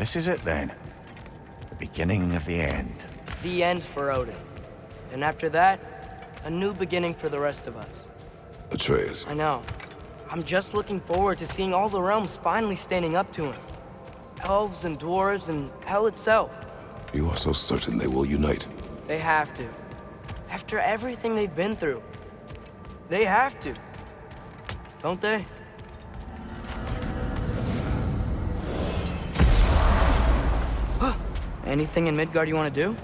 This is it then. The beginning of the end. The end for Odin. And after that, a new beginning for the rest of us. Atreus. I know. I'm just looking forward to seeing all the realms finally standing up to him. Elves and dwarves and hell itself. You are so certain they will unite. They have to. After everything they've been through. They have to. Don't they? Anything in Midgard you want to do?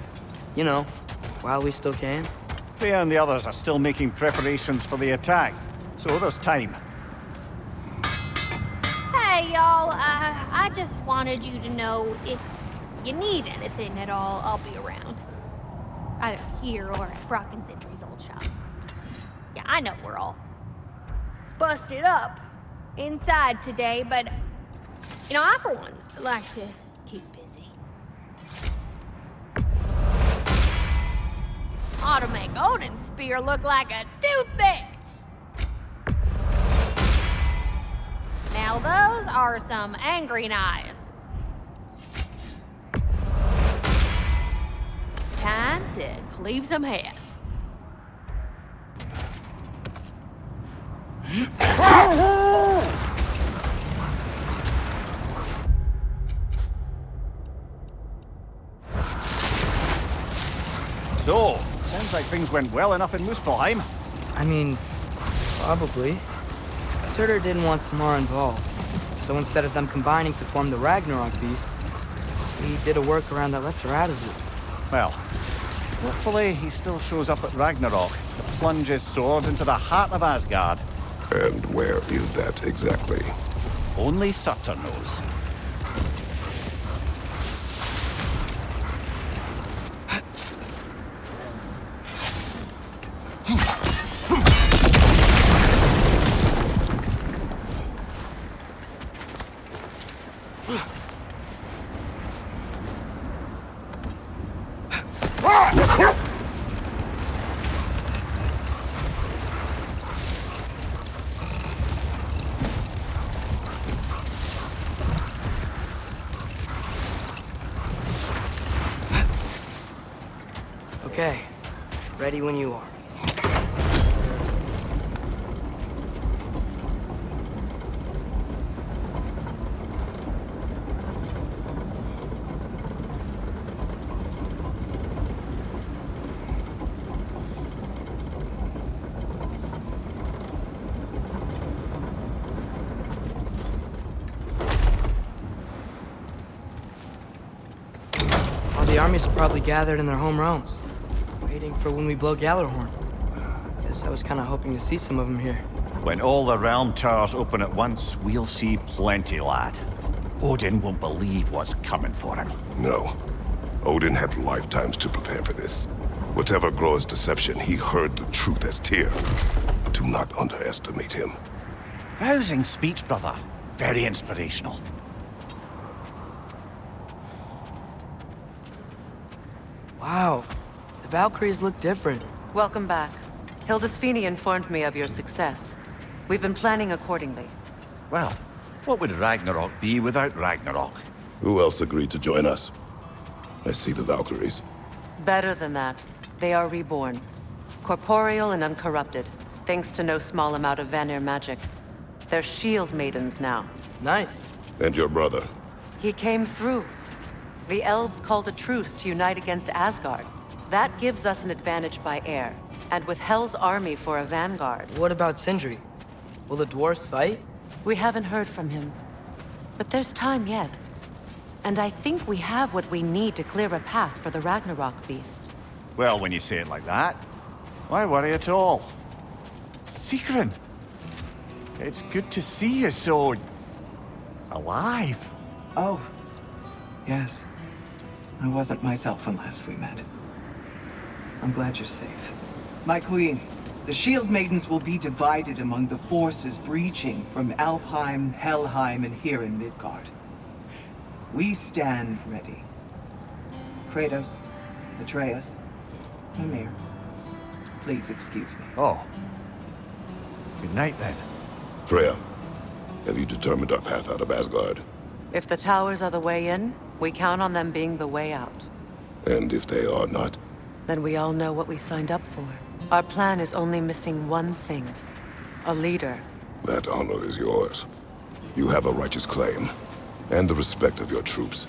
You know, while we still can. Thea and the others are still making preparations for the attack, so there's time. Hey, y'all. I just wanted you to know if you need anything at all, I'll be around. Either here or at Brock and Sentry's old shops. Yeah, I know we're all busted up inside today, but, you know, I, for one, like to keep busy. Ought to make Odin's spear look like a toothpick! Now those are some angry knives. Time to cleave some heads. So, sounds like things went well enough in Muspelheim. I mean, probably. Surtur didn't want Samara involved. So instead of them combining to form the Ragnarok beast, he did a workaround that left her out of it. Well, hopefully he still shows up at Ragnarok to plunge his sword into the heart of Asgard. And where is that exactly? Only Surtur knows. Okay, ready when you are. All the armies are probably gathered in their home realms. Waiting for when we blow Gjallarhorn. Guess I was kind of hoping to see some of them here. When all the realm towers open at once, we'll see plenty, lad. Odin won't believe what's coming for him. No. Odin had lifetimes to prepare for this. Whatever Groa's deception, he heard the truth as Tyr. Do not underestimate him. Rousing speech, brother. Very inspirational. Wow, the Valkyries look different. Welcome back. Hildisvini informed me of your success. We've been planning accordingly. Well, what would Ragnarok be without Ragnarok? Who else agreed to join us? I see the Valkyries. Better than that, they are reborn. Corporeal and uncorrupted, thanks to no small amount of Vanir magic. They're shield maidens now. Nice. And your brother. He came through. The elves called a truce to unite against Asgard. That gives us an advantage by air, and with Hel's army for a vanguard. What about Sindri? Will the dwarves fight? We haven't heard from him. But there's time yet. And I think we have what we need to clear a path for the Ragnarok beast. Well, when you say it like that, why worry at all? Sigrun! It's good to see you so... alive. Oh, yes. I wasn't myself when last we met. I'm glad you're safe. My queen, the Shield Maidens will be divided among the forces breaching from Alfheim, Helheim, and here in Midgard. We stand ready. Kratos, Atreus, Mimir, please excuse me. Oh. Good night, then. Freya, have you determined our path out of Asgard? If the towers are the way in, We count on them being the way out. And if they are not, Then we all know what we signed up for. Our plan is only missing one thing. A leader. that honor is yours. You have a righteous claim, and the respect of your troops.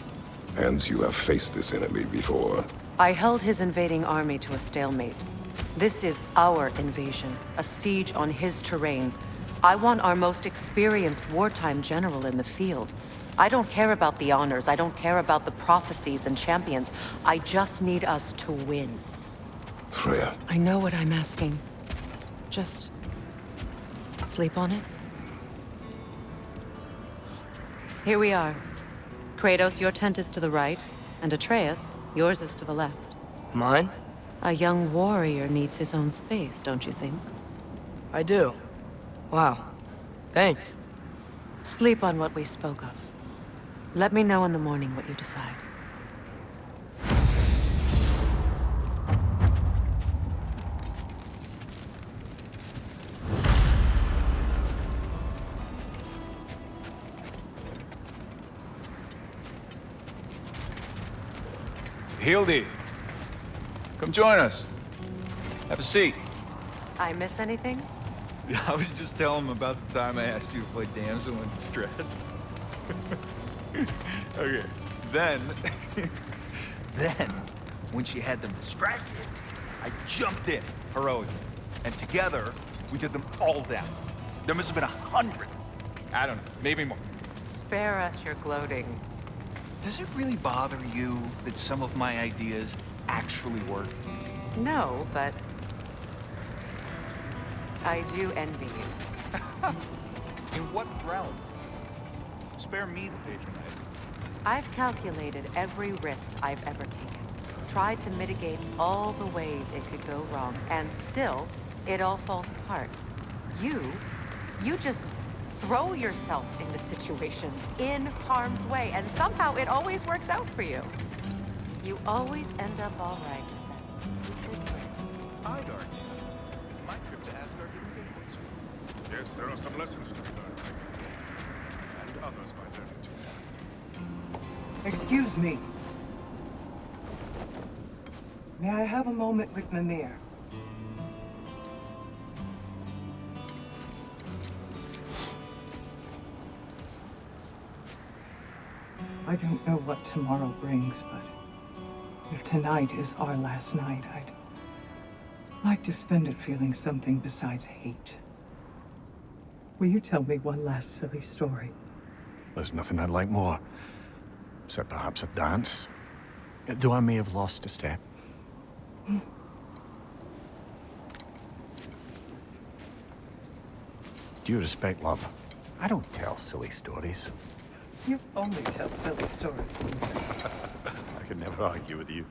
And you have faced this enemy before. I held his invading army to a stalemate. This is our invasion, a siege on his terrain. I want our most experienced wartime general in the field. I don't care about the honors, I don't care about the prophecies and champions. I just need us to win. Freya, I know what I'm asking. Just sleep on it. Here we are. Kratos, your tent is to the right, and Atreus, yours is to the left. Mine? A young warrior needs his own space, don't you think? I do. Wow. Thanks. Sleep on what we spoke of. Let me know in the morning what you decide. Hildy, come join us. Have a seat. I miss anything? I was just telling him about the time I asked you to play damsel in distress. Okay, then, when she had them distracted, I jumped in, heroically, and together, we took them all down. There must have been 100. I don't know, maybe more. Spare us your gloating. Does it really bother you that some of my ideas actually work? No, but I do envy you. In what realm? Spare me the patronizing. I've calculated every risk I've ever taken. Tried to mitigate all the ways it could go wrong, and still, it all falls apart. You just throw yourself into situations in harm's way, and somehow it always works out for you. You always end up all right with that stupid thing. I'd argue my trip to Asgard didn't get much. yes, there are some lessons to be learned. And others might learn it too. Excuse me. May I have a moment with Mimir? I don't know what tomorrow brings, but if tonight is our last night, I'd like to spend it feeling something besides hate. Will you tell me one last silly story? There's nothing I'd like more. Except perhaps a dance. Though I may have lost a step. Due respect, love. I don't tell silly stories. You only tell silly stories, Mimir. I can never argue with you.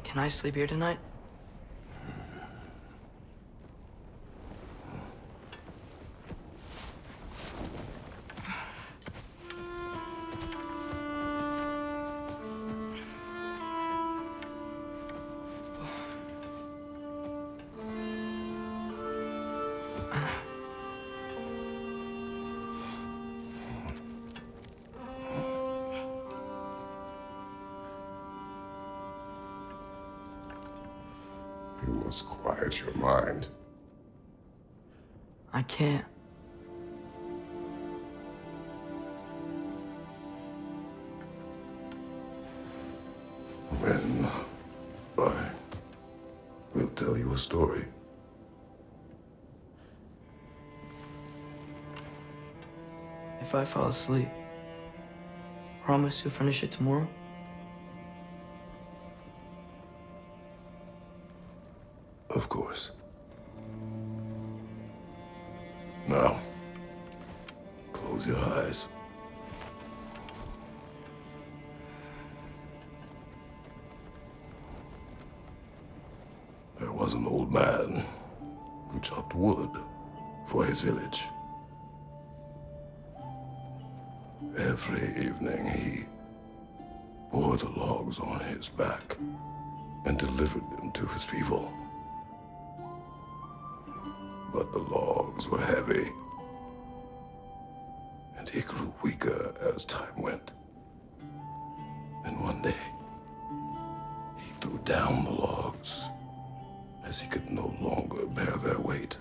Can I sleep here tonight? You must quiet your mind. I can't. Then I will tell you a story. If I fall asleep, promise you'll finish it tomorrow? Of course. Now, close your eyes. There was an old man who chopped wood for his village. Every evening he bore the logs on his back and delivered them to his people. But the logs were heavy, and he grew weaker as time went. And one day, he threw down the logs as he could no longer bear their weight.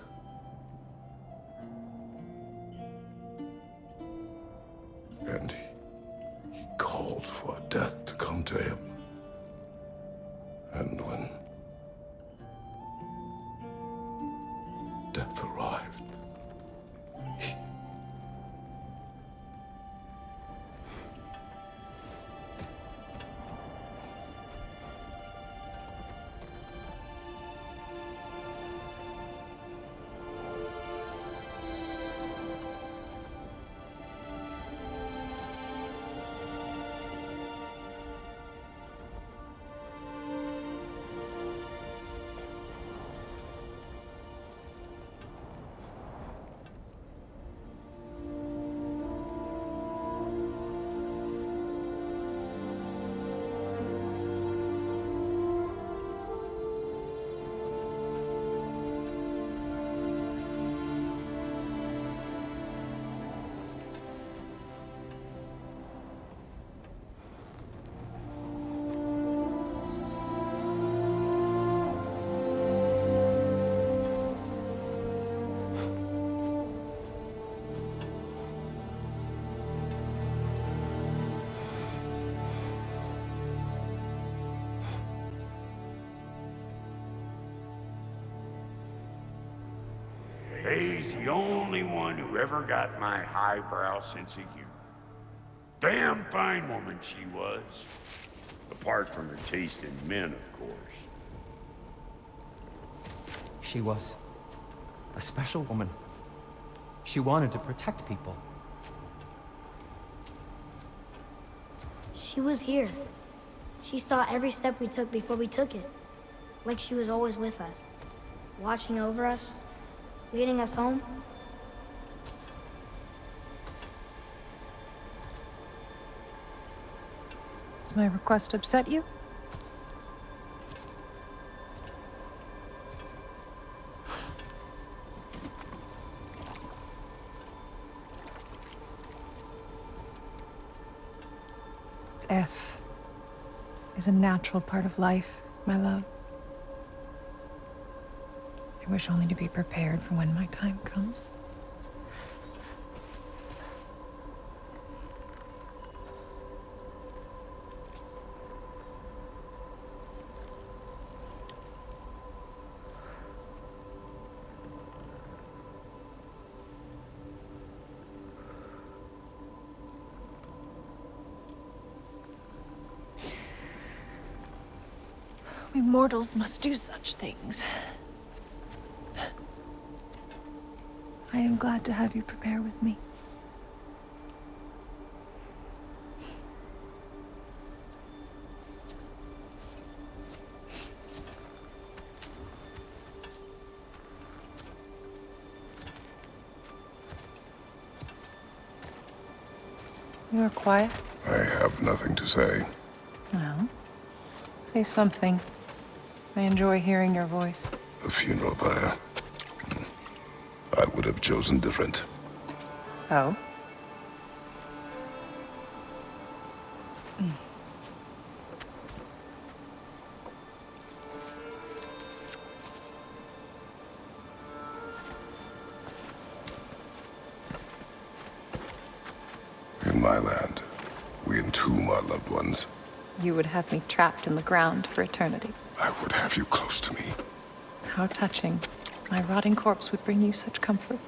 And he called for death to come to him. And when death arrived, He's the only one who ever got my highbrow sense of humor. Damn fine woman she was. Apart from her taste in men, of course. She was a special woman. She wanted to protect people. She was here. She saw every step we took before we took it. Like she was always with us. Watching over us. Leading us home. Does my request upset you? Death is a natural part of life, my love. I wish only to be prepared for when my time comes. We mortals must do such things. I am glad to have you prepare with me. You are quiet? I have nothing to say. Well, say something. I enjoy hearing your voice. A funeral pyre. I would have chosen different. Oh? In my land, we entomb our loved ones. You would have me trapped in the ground for eternity. I would have you close to me. How touching. My rotting corpse would bring you such comfort.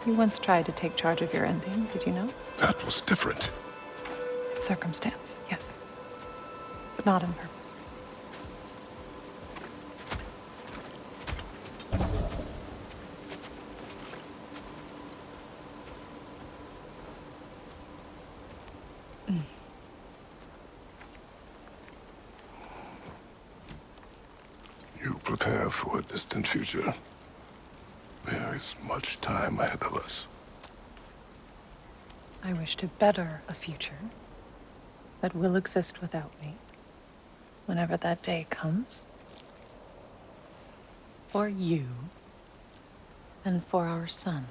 You once tried to take charge of your ending, did you know? That was different. Circumstance, yes. But not on purpose. You prepare for a distant future. There is much time ahead of us. I wish to better a future that will exist without me, whenever that day comes. For you, and for our son.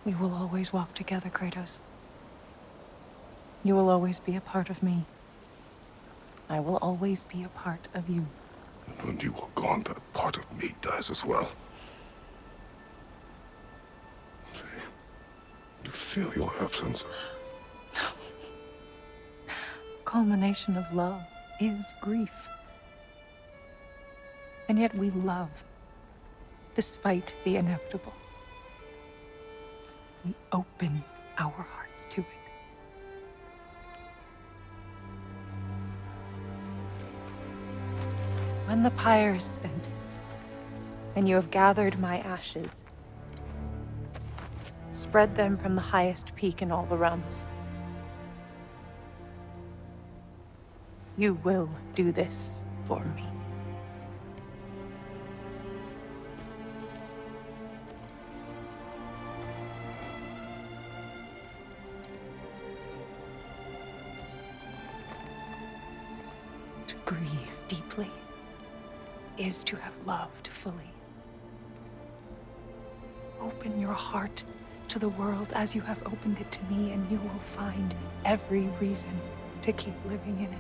We will always walk together, Kratos. You will always be a part of me. I will always be a part of you. And when you are gone, that part of me dies as well. You feel your absence. Culmination of love is grief. And yet we love, despite the inevitable. We open our hearts to it. When the pyre is spent, and you have gathered my ashes, spread them from the highest peak in all the realms. You will do this for me. To grieve deeply is to have loved fully. Open your heart to the world as you have opened it to me, and you will find every reason to keep living in it.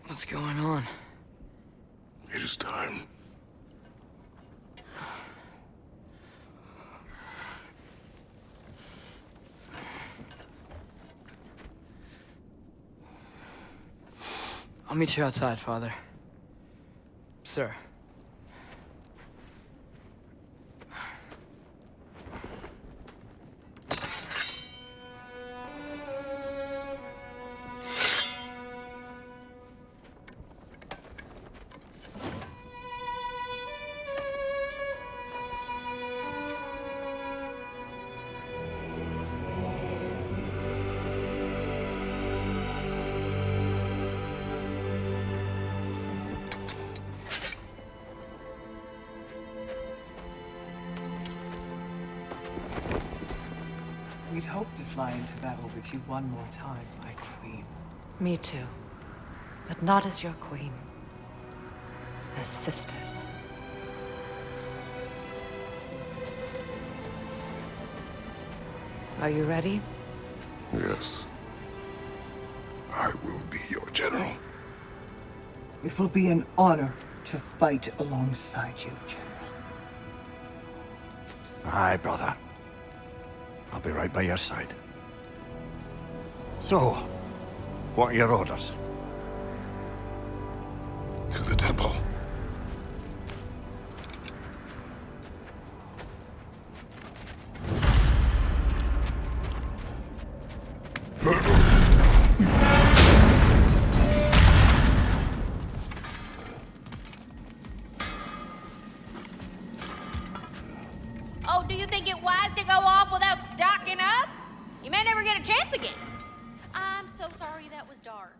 What's going on? It is time. I'll meet you outside, Father. Sir. We'd hoped to fly into battle with you one more time, my queen. Me too. But not as your queen. As sisters. Are you ready? Yes. I will be your general. It will be an honor to fight alongside you, General. Aye, brother. I'll be right by your side. So, what are your orders? To the temple. Oh, do you think it wise to go off without stocking up? You may never get a chance again. I'm so sorry that was dark.